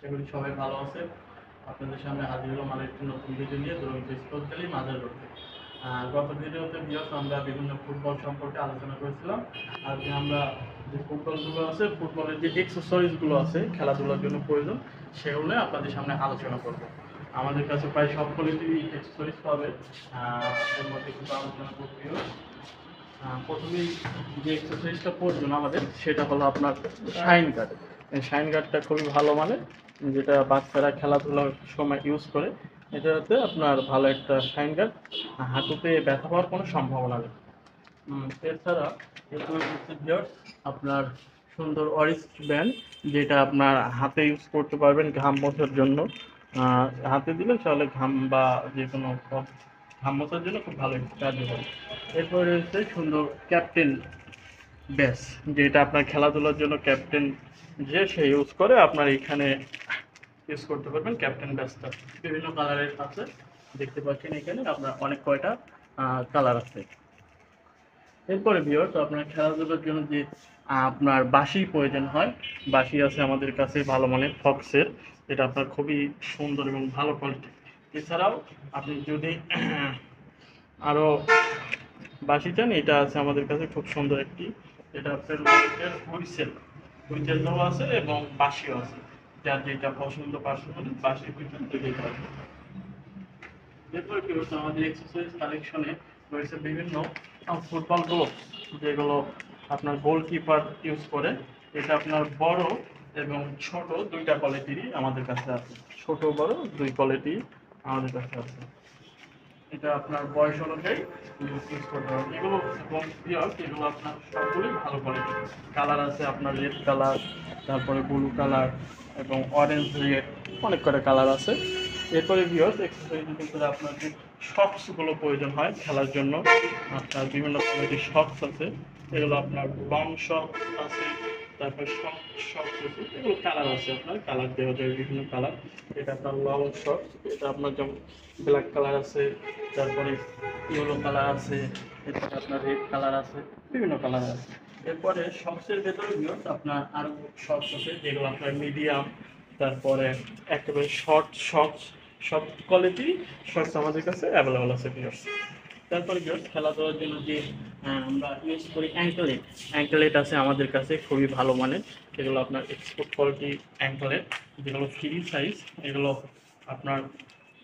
আশা করি সবাই ভালো আছে। আপনাদের সামনে হাজির হলাম আরেকটি নতুন ভিডিও নিয়ে দুরন্ত স্পোর্টস গ্যালারি মাজার রোডে। গত ভিডিওতে ভিউয়ার্স আমরা বিভিন্ন ফুটবল সম্পর্কে আলোচনা করেছিলাম। আজকে আমরা যে ফুটবলগুলো আছে, ফুটবলের যে এক্সেসরিজগুলো আছে খেলাধুলার জন্য প্রয়োজন, সেগুলো নিয়ে আপনাদের সামনে আলোচনা করব। আমাদের কাছে প্রায় সব কোয়ালিটির এক্সেসরিজ পাবে। এর মধ্যে কিন্তু আলোচনা করতে হবে। প্রথমেই যে এক্সারসাইজটা প্রয়োজন আমাদের সেটা হলো আপনার শাইন গার্ড। এই শাইন গার্ডটা খুবই ভালো মানের, যেটা বাচ্চারা খেলাধুলার সময় ইউজ করে। এটাতে আপনার ভালো একটা শাইন গার্ড, হাঁটুতে ব্যথা পাওয়ার কোনো সম্ভাবনা নেই। এছাড়া এরপরে হচ্ছে ভিউয়ার্স আপনার সুন্দর অরিস্ট ব্যান্ড, যেটা আপনার হাতে ইউজ করতে পারবেন ঘাম মোছার জন্য। হাতে দিলে তাহলে ঘাম বা যে কোনো ঘাম মোছার জন্য খুব ভালো কাজে হয়। এরপরে রয়েছে সুন্দর ক্যাপ্টেন ব্যাস, যেটা আপনার খেলাধুলার জন্য ক্যাপ্টেন যে সে ইউজ করে, আপনার এখানে ইউজ করতে পারবেন ক্যাপ্টেন ব্যাসটা। বিভিন্ন কালারের আছে, দেখতে পাচ্ছেন এখানে আপনার অনেক কয়টা কালার আছে। এরপরে ভিউয়ার্স আপনার খেলাধুলার জন্য যে আপনার বাঁশি প্রয়োজন হয়, বাঁশি আছে আমাদের কাছে ভালো মানের ফক্সের, এটা আপনার খুবই সুন্দর এবং ভালো কোয়ালিটি। এছাড়াও আপনি যদি আরও বাঁশি চান, এটা আছে আমাদের কাছে খুব সুন্দর একটি, এটা আপনার হুইসেল, হুইসেলটাও আছে এবং বাঁশিও আছে, যার যেটা পছন্দ পার্সোনালি বাঁশি হুইসেল দুটোই পাবে। এরপরে কি হচ্ছে আমাদের এক্সারসাইজ কালেকশনে রয়েছে বিভিন্ন ফুটবল গ্লোভস, যেগুলো আপনার গোলকিপার ইউজ করে। এটা আপনার বড় এবং ছোট দুইটা কোয়ালিটিরই আমাদের কাছে আছে, ছোট বড় দুই কোয়ালিটি আমাদের কাছে আছে। এটা আপনার বয়স অনুযায়ী ইউজ করতে হবে এগুলো, এবং এগুলো আপনার সবগুলোই ভালো কোয়ালিটি। কালার আছে আপনার রেড কালার, তারপরে ব্লু কালার এবং অরেঞ্জ রেড, অনেক কটা কালার আছে। এরপরে ভিউয়ার্স এক্সারসাইজের ভিতরে আপনার যে শক্সগুলো প্রয়োজন হয় খেলার জন্য, আপনার বিভিন্ন কোয়ালিটির শক্স আছে। এগুলো আপনার লং শক্স আছে, তারপর শক্স আছে, এগুলো কালার আছে, আপনার কালার দেওয়া যায় বিভিন্ন কালার। এটা আপনার লং শক্স, এটা আপনার যেমন ব্ল্যাক কালার আছে, তারপরে ইয়েলো কালার আছে, এরপরে আপনার রেড কালার আছে, বিভিন্ন কালার আছে। এরপরে শক্সের ভেতরে ভিউয়ার্স আপনার আরও শক্স আছে, যেগুলো আপনার মিডিয়াম, তারপরে একেবারে শর্ট শক্স, সব কোয়ালিটি শর্টস আমাদের কাছে অ্যাভেলেবল আছে ভিউয়ার্স। তারপরে ভিউয়ার্স খেলাধুলার জন্য যে আমরা ইউজ করি অ্যাঙ্কলেট, অ্যাঙ্কলেট আছে আমাদের কাছে খুবই ভালো মানের। এগুলো আপনার এক্সপোর্ট কোয়ালিটি অ্যাঙ্কলেট, যেগুলো ফ্রি সাইজ, এগুলো আপনার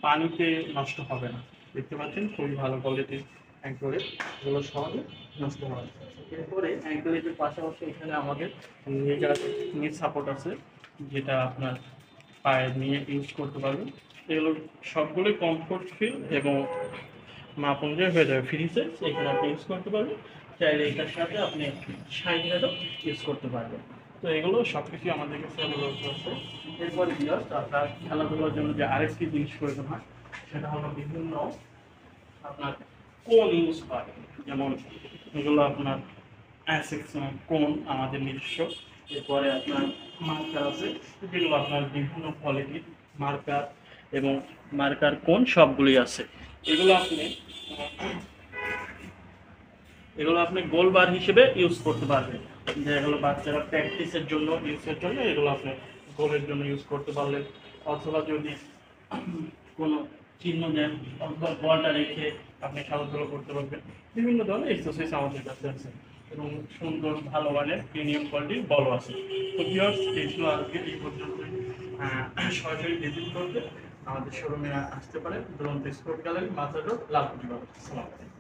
পানিতে নষ্ট হবে না। দেখতে পাচ্ছেন খুবই ভালো কোয়ালিটির অ্যাঙ্কলেট, এগুলো সহজে নষ্ট হয়। এরপরে অ্যাঙ্কলেটের পাশাপাশি এখানে আমাদের নিজ সাপোর্ট আছে, যেটা আপনার পায়ে নিয়ে ইউজ করতে পারবেন। এগুলো সবগুলোই কমফোর্ট ফিল এবং মাপ অনুযায়ী হয়ে যাবে, ফ্রি সাইজ, এখানে আপনি ইউজ করতে পারবেন। চাইলে এটার সাথে আপনি শাইনেরও ইউজ করতে পারবেন। তো এগুলো সব কিছুই আমাদের কাছে অ্যাভেলেবল আছে। এরপরে ভিউয়ার্স আপনার খেলাধুলার জন্য যে আরেকটি জিনিস প্রয়োজন হয়, সেটা হলো বিভিন্ন আপনার কোন ইউজ হয়, যেমন এগুলো আপনার অ্যাসেক্স কোন আমাদের নিজস্ব। এরপরে আপনার মার্কার আছে, যেগুলো আপনার বিভিন্ন কোয়ালিটির মার্কার এবং মার্কার কোন সবগুলি আছে। এগুলো আপনি গোল বার হিসেবে ইউজ করতে পারবেন, যে এগুলো বাচ্চারা প্র্যাকটিসের জন্য ইউজের জন্য এগুলো আপনি গোলের জন্য ইউজ করতে পারলেন, অথবা যদি কোনো চিহ্ন দেন অথবা বলটা রেখে আপনি খেলাধুলো করতে পারবেন। বিভিন্ন ধরনের এক্সারসাইজ আমাদের কাছে আছে এবং সুন্দর ভালো মানের প্রিমিয়াম কোয়ালিটির বলও আছে। তো ভিউয়ার্স এই ছিল আজকে এই পর্যন্ত। সরাসরি ভিজিট করতে আমাদের শোরুমে আসতে পারেন, দুরন্ত স্পোর্টস গ্যালারি, মাজার রোড, লালকুটি বাজার। আসসালামু আলাইকুম।